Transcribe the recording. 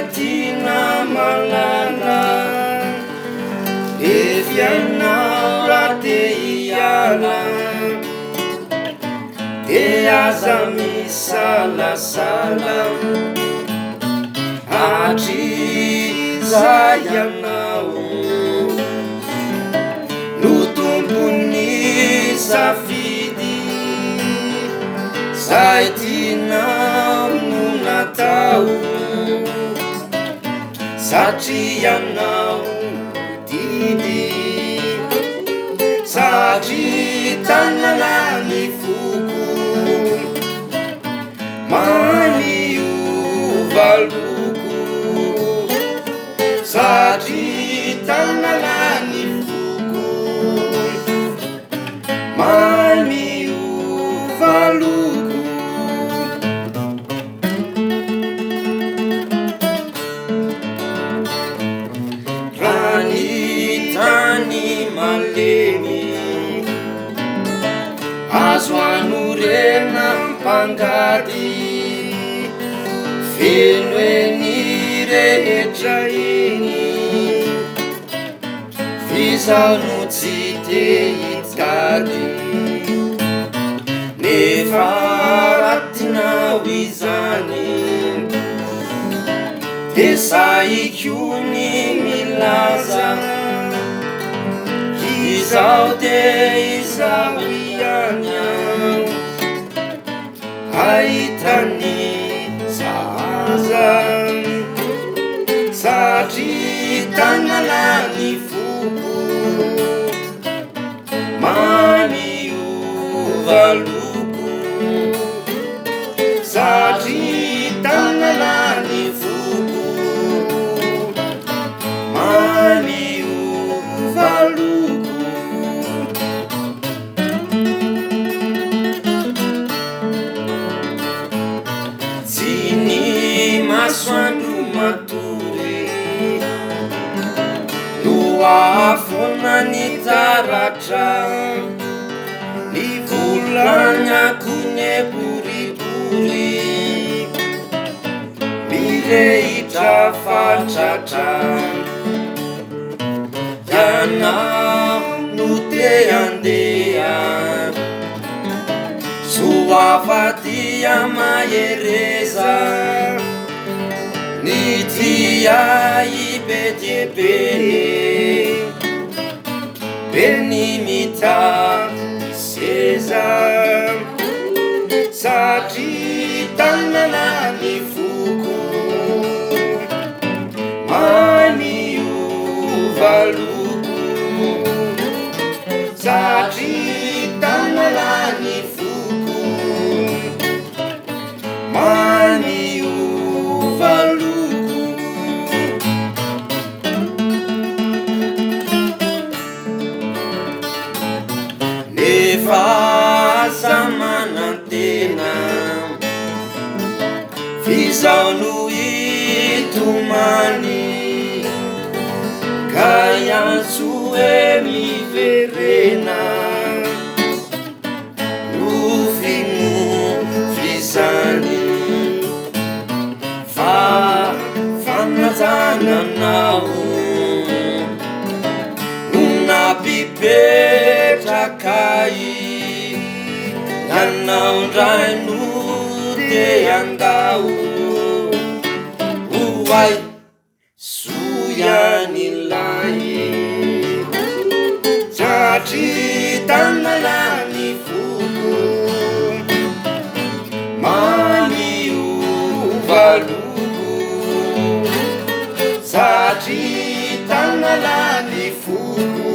tina malala efianao rate iala de aza misalasala atrizay ianao no tompony safidy zay tinao no natao satria ianao didy satria tanalany foko maniova loko satria tanalany foko maniova loko ranitany malemy azo anorena mpangady feno eny rehetra eny fizao no tsy te hitady nefa ratinao izany de saiko ny milaza izao de izao ianya ahitany zaza satria tanalany foko maniova loko satria tanalany foko maniova loko tsy ny masoandro matory no afona ny taratra ny volanyako ny boribory mirehitra fatratra ianao no te andeha soafatia mahereza ny tia ibediebe beny mitady seza satria tanalany foko maniova loko satria tanalany foko maniova loko nefa aza manantena fizao no hitomany ka iantso e miverena nofino fizany fa fanazananao no napipetrakai nanao ndray no te andao oay soianilay satria tanalany foko maniova loko satria tanalany foko